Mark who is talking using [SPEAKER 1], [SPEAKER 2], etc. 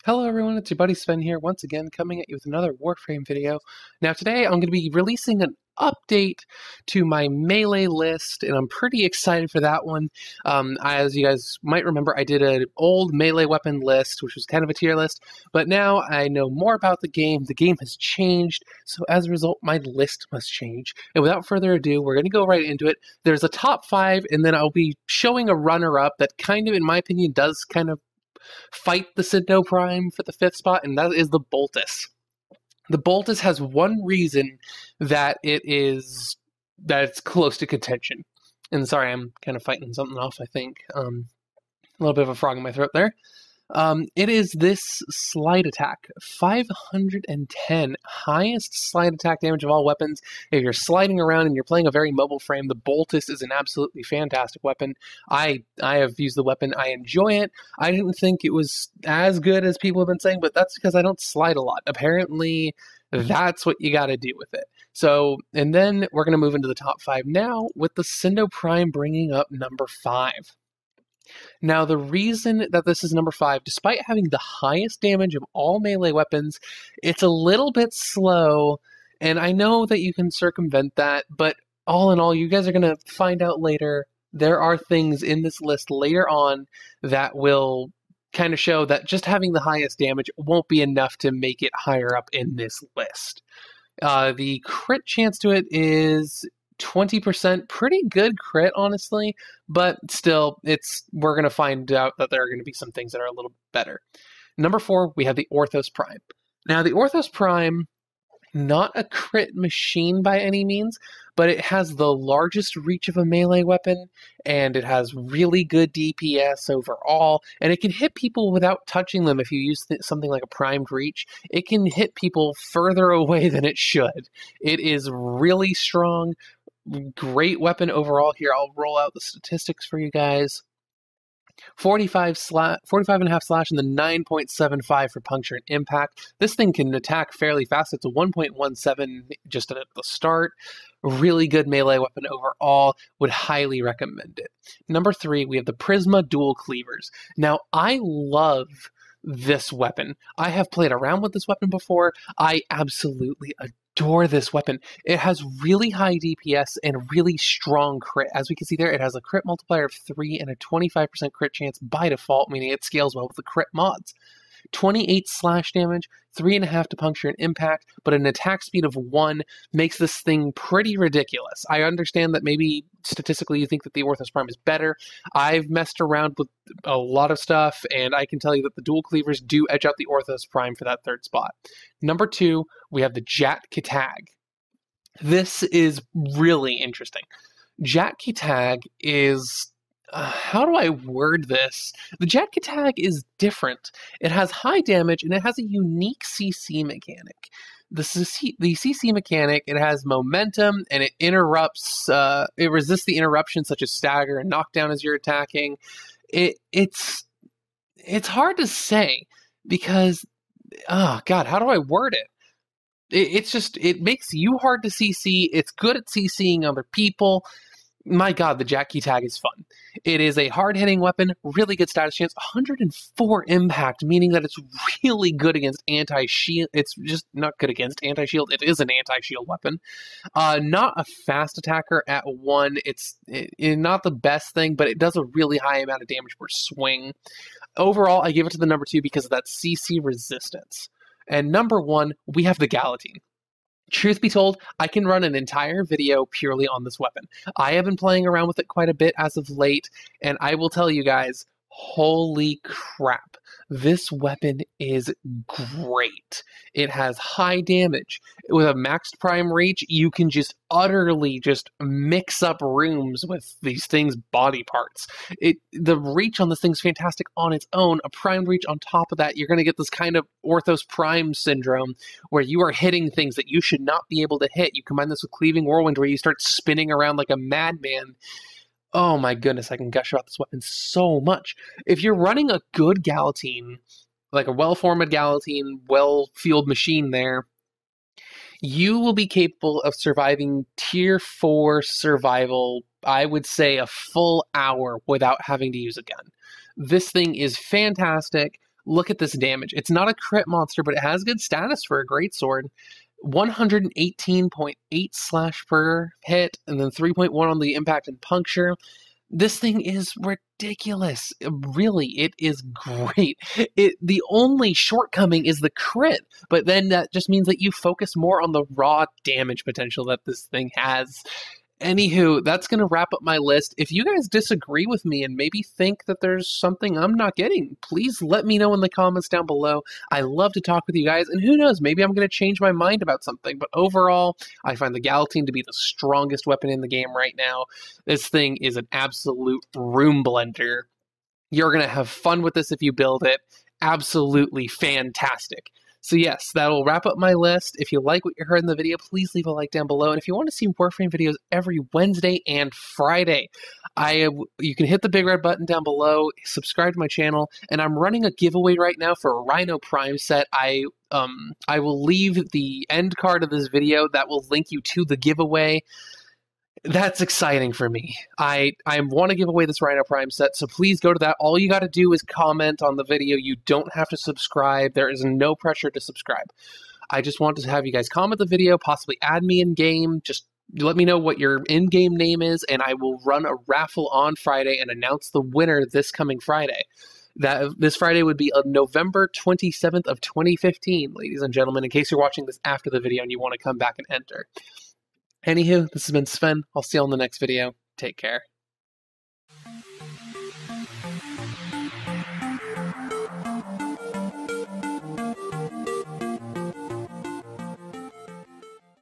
[SPEAKER 1] Hello everyone, it's your buddy Sven here, once again coming at you with another Warframe video. Now today I'm going to be releasing an update to my melee list, and I'm pretty excited for that one. As you guys might remember, I did an old melee weapon list, which was kind of a tier list, but now I know more about the game has changed, so as a result my list must change. And without further ado, we're going to go right into it. There's a top 5, and then I'll be showing a runner-up that kind of, in my opinion, does kind of fight the Orthos Prime for the 5th spot, and that is the Boltus. The Boltus has one reason that it's close to contention. And sorry, I'm kind of fighting something off, I think. A little bit of a frog in my throat there. It is this slide attack, 510, highest slide attack damage of all weapons. If you're sliding around and you're playing a very mobile frame, the Boltus is an absolutely fantastic weapon. I have used the weapon, I enjoy it. I didn't think it was as good as people have been saying, but that's because I don't slide a lot. Apparently, that's what you gotta do with it. So, and then we're gonna move into the top 5 now, with the Orthos Prime bringing up number 5. Now, the reason that this is number 5, despite having the highest damage of all melee weapons, it's a little bit slow, and I know that you can circumvent that, but all in all, you guys are going to find out later, there are things in this list later on that will kind of show that just having the highest damage won't be enough to make it higher up in this list. The crit chance to it is 20%, pretty good crit, honestly, but still, we're going to find out that there are going to be some things that are a little better. Number 4, we have the Orthos Prime. Now, the Orthos Prime, not a crit machine by any means, but it has the largest reach of a melee weapon, and it has really good DPS overall, and it can hit people without touching them. If you use something like a primed reach, it can hit people further away than it should. It is really strong. Great weapon overall. Here, I'll roll out the statistics for you guys. 45 and a half slash, and then 9.75 for puncture and impact. This thing can attack fairly fast. It's a 1.17 just at the start. Really good melee weapon overall. Would highly recommend it. Number 3, we have the Prisma dual cleavers. Now, I love this weapon. I have played around with this weapon before. I absolutely adore this weapon. It has really high DPS and really strong crit. As we can see there, it has a crit multiplier of 3 and a 25% crit chance by default, meaning it scales well with the crit mods. 28 slash damage, 3.5 to puncture and impact, but an attack speed of 1 makes this thing pretty ridiculous. I understand that maybe statistically you think that the Orthos Prime is better. I've messed around with a lot of stuff, and I can tell you that the dual cleavers do edge out the Orthos Prime for that 3rd spot. Number 2, we have the Jacky Tag. This is really interesting. Jacky Tag is... how do I word this? The Jacky Tag is different. It has high damage, and it has a unique CC mechanic. The CC mechanic, it has momentum, and it interrupts, it resists the interruptions such as stagger and knockdown as you're attacking. It's hard to say, because, oh god, how do I word it? It makes you hard to CC, it's good at CCing other people. My god, the Jacky Tag is fun. It is a hard-hitting weapon, really good status chance, 104 impact, meaning that it's really good against anti-shield. It's just not good against anti-shield. It is an anti-shield weapon. Not a fast attacker at 1. It's not the best thing, but it does a really high amount of damage per swing. Overall, I give it to the number 2 because of that CC resistance. And number 1, we have the Galatea. Truth be told, I can run an entire video purely on this weapon. I have been playing around with it quite a bit as of late, and I will tell you guys, holy crap, this weapon is great. It has high damage. With a maxed prime reach, you can just utterly just mix up rooms with these things' body parts. The reach on this thing's fantastic on its own. A primed reach on top of that, you're going to get this kind of Orthos Prime syndrome where you are hitting things that you should not be able to hit. You combine this with Cleaving Whirlwind where you start spinning around like a madman. Oh my goodness, I can gush about this weapon so much. If you're running a good Galatea, like a well-formed Galatea, well-fueled machine there, you will be capable of surviving tier 4 survival, I would say a full hour without having to use a gun. This thing is fantastic. Look at this damage. It's not a crit monster, but it has good status for a greatsword. 118.8 slash per hit, and then 3.1 on the impact and puncture. This thing is ridiculous. Really, it is great. The only shortcoming is the crit, but then that just means that you focus more on the raw damage potential that this thing has. Anywho, that's going to wrap up my list. If you guys disagree with me and maybe think that there's something I'm not getting, please let me know in the comments down below. I love to talk with you guys, and who knows, maybe I'm going to change my mind about something. But overall, I find the Galatea to be the strongest weapon in the game right now. This thing is an absolute room blender. You're going to have fun with this if you build it. Absolutely fantastic. So yes, that'll wrap up my list. If you like what you heard in the video, please leave a like down below. And if you want to see Warframe videos every Wednesday and Friday, you can hit the big red button down below, subscribe to my channel, and I'm running a giveaway right now for a Rhino Prime set. I will leave the end card of this video that will link you to the giveaway. That's exciting for me. I want to give away this Rhino Prime set, so please go to that. All you got to do is comment on the video. You don't have to subscribe. There is no pressure to subscribe. I just want to have you guys comment the video, possibly add me in-game. Just let me know what your in-game name is, and I will run a raffle on Friday and announce the winner this coming Friday. This Friday would be November 27th of 2015, ladies and gentlemen, in case you're watching this after the video and you want to come back and enter. Anywho, this has been Sven. I'll see you on the next video. Take care.